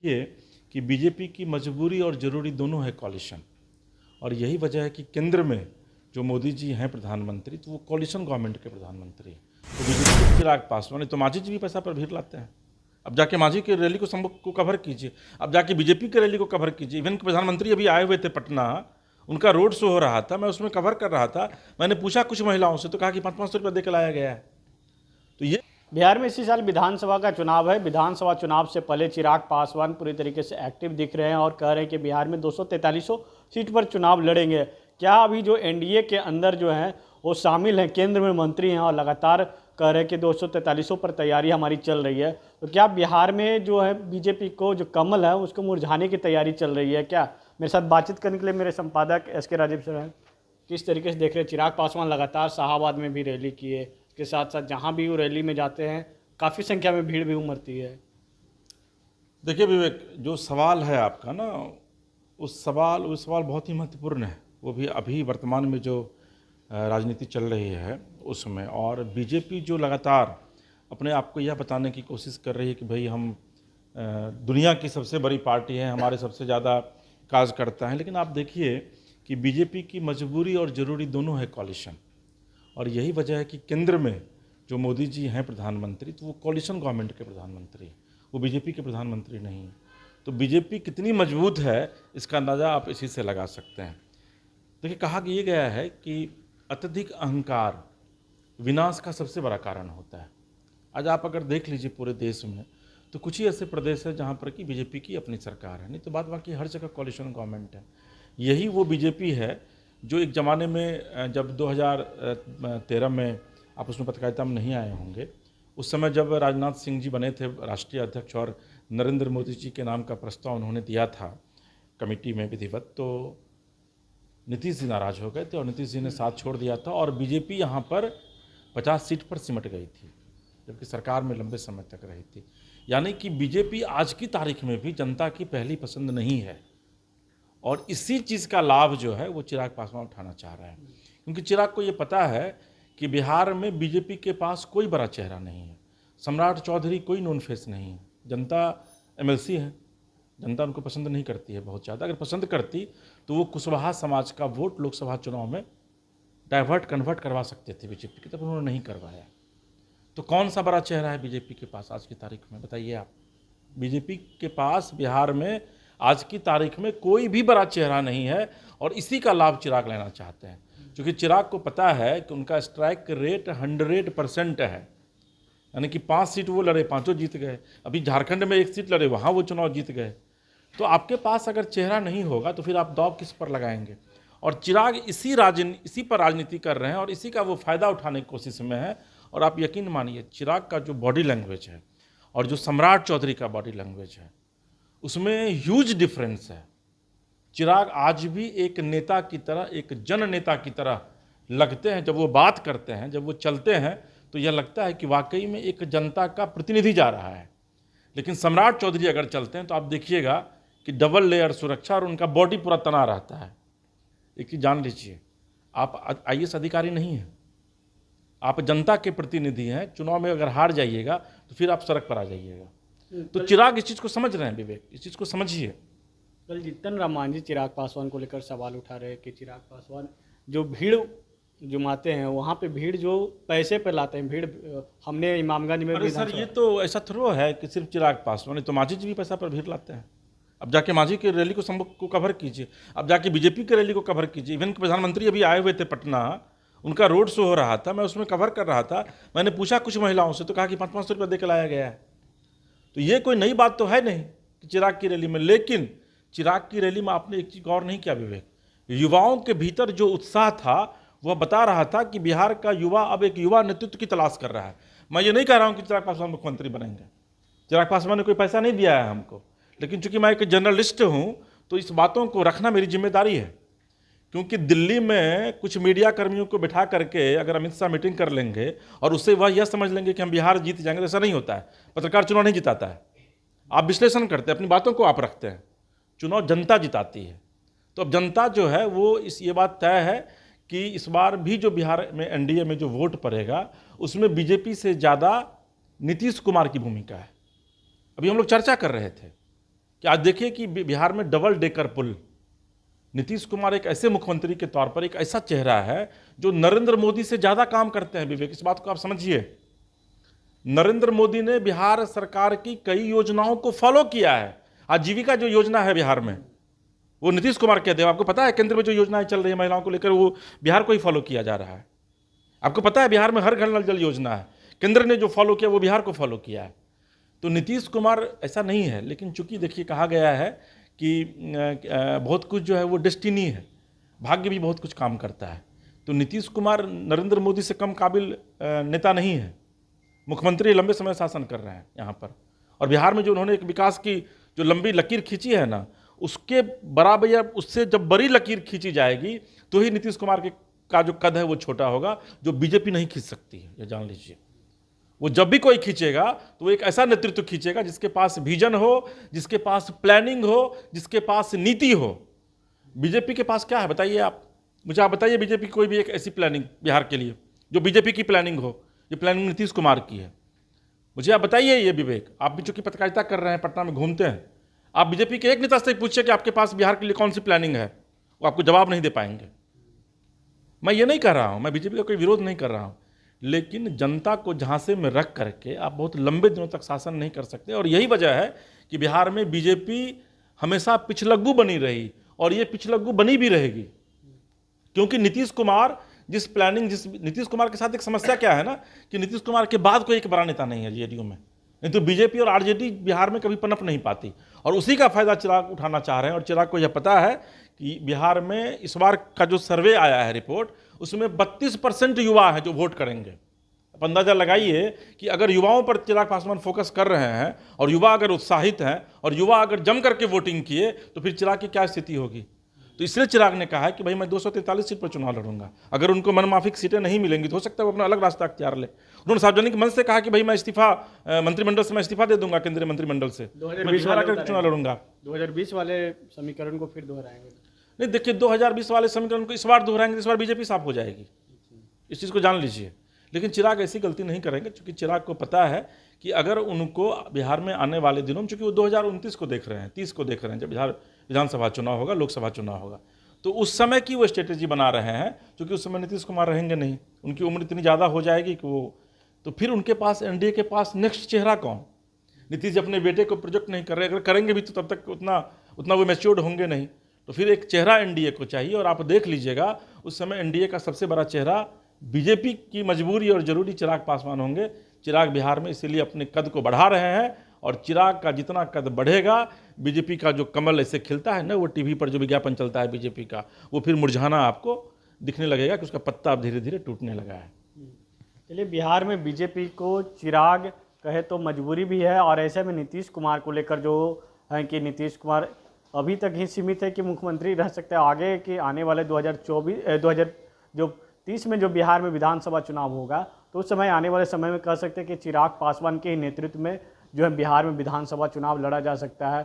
ये कि बीजेपी की मजबूरी और ज़रूरी दोनों है कॉलिशन। और यही वजह है कि केंद्र में जो मोदी जी हैं प्रधानमंत्री, तो वो कॉलिशन गवर्नमेंट के प्रधानमंत्री हैं। तो बीजेपी के चिराग पासवान, तो मांझी जी भी पैसा पर भीड़ लाते हैं। अब जाके मांझी की रैली को कवर कीजिए, अब जाके बीजेपी की रैली को कवर कीजिए। इवन प्रधानमंत्री अभी आए हुए थे पटना, उनका रोड शो हो रहा था, मैं उसमें कवर कर रहा था। मैंने पूछा कुछ महिलाओं से, तो कहा कि 500-500 रुपये दे के लाया गया है। तो ये बिहार में इसी साल विधानसभा का चुनाव है। विधानसभा चुनाव से पहले चिराग पासवान पूरी तरीके से एक्टिव दिख रहे हैं और कह रहे हैं कि बिहार में 243 सीट पर चुनाव लड़ेंगे। क्या अभी जो एनडीए के अंदर जो हैं वो शामिल हैं, केंद्र में मंत्री हैं और लगातार कह रहे हैं कि 243 पर तैयारी हमारी चल रही है, तो क्या बिहार में जो है बीजेपी को जो कमल है उसको मुरझाने की तैयारी चल रही है क्या? मेरे साथ बातचीत करने के लिए मेरे संपादक SK राजीव सर हैं। किस तरीके से देख रहे हैं? चिराग पासवान लगातार शाहाबाद में भी रैली किए, के साथ साथ जहाँ भी वो रैली में जाते हैं काफ़ी संख्या में भीड़ भी उमड़ती है। देखिए विवेक, जो सवाल है आपका ना, उस सवाल बहुत ही महत्वपूर्ण है। वो भी अभी वर्तमान में जो राजनीति चल रही है उसमें, और बीजेपी जो लगातार अपने आप को यह बताने की कोशिश कर रही है कि भाई हम दुनिया की सबसे बड़ी पार्टी है, हमारे सबसे ज़्यादा काज करता है। लेकिन आप देखिए कि बीजेपी की मजबूरी और ज़रूरी दोनों है कॉलिशन। और यही वजह है कि केंद्र में जो मोदी जी हैं प्रधानमंत्री, तो वो कॉलिशन गवर्नमेंट के प्रधानमंत्री हैं, वो बीजेपी के प्रधानमंत्री नहीं हैं। तो बीजेपी कितनी मजबूत है इसका अंदाज़ा आप इसी से लगा सकते हैं। देखिए, कहा ये गया है कि अत्यधिक अहंकार विनाश का सबसे बड़ा कारण होता है। आज आप अगर देख लीजिए पूरे देश में, तो कुछ ही ऐसे प्रदेश है जहाँ पर कि बीजेपी की अपनी सरकार है, नहीं तो बाकी हर जगह कॉलिशन गवर्नमेंट है। यही वो बीजेपी है जो एक ज़माने में, जब 2013 में, आप उसमें पत्रकारिता में नहीं आए होंगे, उस समय जब राजनाथ सिंह जी बने थे राष्ट्रीय अध्यक्ष और नरेंद्र मोदी जी के नाम का प्रस्ताव उन्होंने दिया था कमेटी में विधिवत, तो नीतीश जी नाराज़ हो गए थे और नीतीश जी ने साथ छोड़ दिया था और बीजेपी यहाँ पर 50 सीट पर सिमट गई थी, जबकि सरकार में लंबे समय तक रही थी। यानी कि बीजेपी आज की तारीख में भी जनता की पहली पसंद नहीं है, और इसी चीज़ का लाभ जो है वो चिराग पासवान उठाना चाह रहे हैं। क्योंकि चिराग को ये पता है कि बिहार में बीजेपी के पास कोई बड़ा चेहरा नहीं है, सम्राट चौधरी कोई नोन फेस नहीं है। जनता MLC है, जनता उनको पसंद नहीं करती है बहुत ज़्यादा। अगर पसंद करती तो वो कुशवाहा समाज का वोट लोकसभा चुनाव में कन्वर्ट करवा सकते थे बीजेपी की, तब उन्होंने नहीं करवाया। तो कौन सा बड़ा चेहरा है बीजेपी के पास आज की तारीख में, बताइए आप? बीजेपी के पास बिहार में आज की तारीख में कोई भी बड़ा चेहरा नहीं है, और इसी का लाभ चिराग लेना चाहते हैं। क्योंकि चिराग को पता है कि उनका स्ट्राइक रेट 100% है, यानी कि 5 सीट वो लड़े, 5 जीत गए। अभी झारखंड में 1 सीट लड़े, वहाँ वो चुनाव जीत गए। तो आपके पास अगर चेहरा नहीं होगा तो फिर आप दांव किस पर लगाएंगे? और चिराग इसी पर राजनीति कर रहे हैं और इसी का वो फ़ायदा उठाने की कोशिश में है। और आप यकीन मानिए, चिराग का जो बॉडी लैंग्वेज है और जो सम्राट चौधरी का बॉडी लैंग्वेज है, उसमें ह्यूज डिफरेंस है। चिराग आज भी एक नेता की तरह, एक जन नेता की तरह लगते हैं। जब वो बात करते हैं, जब वो चलते हैं, तो यह लगता है कि वाकई में एक जनता का प्रतिनिधि जा रहा है। लेकिन सम्राट चौधरी अगर चलते हैं तो आप देखिएगा कि डबल लेयर सुरक्षा और उनका बॉडी पूरा तना रहता है। एक चीज़ जान लीजिए, आप IAS अधिकारी नहीं हैं, आप जनता के प्रतिनिधि हैं। चुनाव में अगर हार जाइएगा तो फिर आप सड़क पर आ जाइएगा। तो चिराग इस चीज़ को समझ रहे हैं। विवेक, इस चीज़ को समझिए। कल जीतन राम मांझी चिराग पासवान को लेकर सवाल उठा रहे हैं कि चिराग पासवान जो भीड़ जुमाते हैं, वहाँ पे भीड़ जो पैसे पे लाते हैं, भीड़ हमने इमामगंज में अरे सर, ये तो ऐसा थोड़ा है कि सिर्फ चिराग पासवान, नहीं तो मांझी जी भी पैसा पर भीड़ लाते हैं। अब जाके मांझी की रैली को कवर कीजिए, अब जाके बीजेपी की रैली को कवर कीजिए। इवन प्रधानमंत्री अभी आए हुए थे पटना, उनका रोड शो हो रहा था, मैं उसमें कवर कर रहा था। मैंने पूछा कुछ महिलाओं से, तो कहा कि 500-500 रुपये दे के लाया गया है। तो ये कोई नई बात तो है नहीं कि चिराग की रैली में। लेकिन चिराग की रैली में आपने एक चीज़ गौर नहीं किया विवेक, युवाओं के भीतर जो उत्साह था वह बता रहा था कि बिहार का युवा अब एक युवा नेतृत्व की तलाश कर रहा है। मैं ये नहीं कह रहा हूँ कि चिराग पासवान मुख्यमंत्री बनेंगे, चिराग पासवान ने कोई पैसा नहीं दिया है हमको, लेकिन चूंकि मैं एक जर्नलिस्ट हूँ तो इस बातों को रखना मेरी जिम्मेदारी है। क्योंकि दिल्ली में कुछ मीडिया कर्मियों को बिठा करके अगर अमित शाह मीटिंग कर लेंगे और उससे वह यह समझ लेंगे कि हम बिहार जीत जाएंगे, तो ऐसा नहीं होता है। पत्रकार चुनाव नहीं जिताता है, आप विश्लेषण करते हैं, अपनी बातों को आप रखते हैं। चुनाव जनता जिताती है। तो अब जनता जो है वो ये बात तय है कि इस बार भी जो बिहार में एनडीए में जो वोट पड़ेगा उसमें बीजेपी से ज़्यादा नीतीश कुमार की भूमिका है। अभी हम लोग चर्चा कर रहे थे कि आज देखिए कि बिहार में डबल डेकर पुल, नीतीश कुमार एक ऐसे मुख्यमंत्री के तौर पर एक ऐसा चेहरा है जो नरेंद्र मोदी से ज़्यादा काम करते हैं। विवेक, इस बात को आप समझिए। नरेंद्र मोदी ने बिहार सरकार की कई योजनाओं को फॉलो किया है। आजीविका जो योजना है बिहार में, वो नीतीश कुमार कहते हैं। आपको पता है केंद्र में जो योजनाएं चल रही है महिलाओं को लेकर, वो बिहार को ही फॉलो किया जा रहा है। आपको पता है बिहार में हर घर नल जल योजना है, केंद्र ने जो फॉलो किया वो बिहार को फॉलो किया है। तो नीतीश कुमार ऐसा नहीं है, लेकिन चूंकि देखिए कहा गया है कि बहुत कुछ जो है वो डेस्टिनी है, भाग्य भी बहुत कुछ काम करता है। तो नीतीश कुमार नरेंद्र मोदी से कम काबिल नेता नहीं है। मुख्यमंत्री लंबे समय शासन कर रहे हैं यहाँ पर, और बिहार में जो उन्होंने एक विकास की जो लंबी लकीर खींची है ना, उसके बराबर या उससे जब बड़ी लकीर खींची जाएगी तो ही नीतीश कुमार का जो कद है वो छोटा होगा, जो बीजेपी नहीं खींच सकती है, ये जान लीजिए। वो जब भी कोई खींचेगा तो वो एक ऐसा नेतृत्व खींचेगा जिसके पास विजन हो, जिसके पास प्लानिंग हो, जिसके पास नीति हो। बीजेपी के पास क्या है बताइए आप मुझे, आप बताइए बीजेपी कोई भी एक ऐसी प्लानिंग बिहार के लिए जो बीजेपी की प्लानिंग हो। ये प्लानिंग नीतीश कुमार की है। मुझे आप बताइए ये विवेक, आप भी चूंकि पत्रकारिता कर रहे हैं, पटना में घूमते हैं, आप बीजेपी के एक नेता से पूछिए कि आपके पास बिहार के लिए कौन सी प्लानिंग है, वो आपको जवाब नहीं दे पाएंगे। मैं ये नहीं कर रहा हूँ, मैं बीजेपी का कोई विरोध नहीं कर रहा हूँ, लेकिन जनता को झांसे में रख करके आप बहुत लंबे दिनों तक शासन नहीं कर सकते। और यही वजह है कि बिहार में बीजेपी हमेशा पिछलग्गू बनी रही, और ये पिछलग्गू बनी भी रहेगी, क्योंकि नीतीश कुमार नीतीश कुमार के साथ एक समस्या क्या है ना, कि नीतीश कुमार के बाद कोई एक बड़ा नेता नहीं है जेडीयू में। नहीं तो बीजेपी और आरजेडी बिहार में कभी पनप नहीं पाती, और उसी का फायदा चिराग उठाना चाह रहे हैं। और चिराग को यह पता है कि बिहार में इस बार का जो सर्वे आया है रिपोर्ट, उसमें 32% युवा है जो वोट करेंगे। आप अंदाजा लगाइए कि अगर युवाओं पर चिराग पासवान फोकस कर रहे हैं, और युवा अगर उत्साहित हैं, और युवा अगर जम करके वोटिंग किए, तो फिर चिराग की क्या स्थिति होगी। तो इसलिए चिराग ने कहा है कि भाई मैं 243 सीट पर चुनाव लड़ूंगा। अगर उनको मनमाफिक सीटें नहीं मिलेंगी तो हो सकता है वो अपना अलग रास्ता अख्तियार ले। उन्होंने सार्वजनिक मंच से कहा कि भाई मैं मंत्रिमंडल से मैं इस्तीफा दे दूंगा, केंद्रीय मंत्रिमंडल से 2020 मैं आकर चुनाव लड़ूंगा। 2020 वाले समीकरण को फिर दोहराएंगे? नहीं, देखिए 2020 वाले समीकरण को इस बार दोहराएंगे, इस बार बीजेपी साफ हो जाएगी, इस चीज़ को जान लीजिए। लेकिन चिराग ऐसी गलती नहीं करेंगे, क्योंकि चिराग को पता है कि अगर उनको बिहार में आने वाले दिनों में, चूंकि वो 2029 को देख रहे हैं, 30 को देख रहे हैं, जब बिहार विधानसभा चुनाव होगा, लोकसभा चुनाव होगा, तो उस समय की वो स्ट्रेटेजी बना रहे हैं। क्योंकि उस समय नीतीश कुमार रहेंगे नहीं, उनकी उम्र इतनी ज़्यादा हो जाएगी कि वो, तो फिर उनके पास एनडीए के पास नेक्स्ट चेहरा कौन। नीतीश अपने बेटे को प्रोजेक्ट नहीं कर रहे, अगर करेंगे भी तो तब तक उतना वो मैच्योर्ड होंगे नहीं। तो फिर एक चेहरा एनडीए को चाहिए, और आप देख लीजिएगा उस समय एनडीए का सबसे बड़ा चेहरा बीजेपी की मजबूरी और जरूरी चिराग पासवान होंगे। चिराग बिहार में इसीलिए अपने कद को बढ़ा रहे हैं, और चिराग का जितना कद बढ़ेगा, बीजेपी का जो कमल ऐसे खिलता है ना, वो टीवी पर जो विज्ञापन चलता है बीजेपी का, वो फिर मुरझाना आपको दिखने लगेगा कि उसका पत्ता अब धीरे धीरे टूटने लगा है। चलिए, बिहार में बीजेपी को चिराग कहे तो मजबूरी भी है, और ऐसे में नीतीश कुमार को लेकर जो है कि नीतीश कुमार अभी तक ही सीमित है कि मुख्यमंत्री रह सकते हैं। आगे के आने वाले 2030 में जो बिहार में विधानसभा चुनाव होगा, तो उस समय आने वाले समय में कह सकते हैं कि चिराग पासवान के ही नेतृत्व में जो है बिहार में विधानसभा चुनाव लड़ा जा सकता है।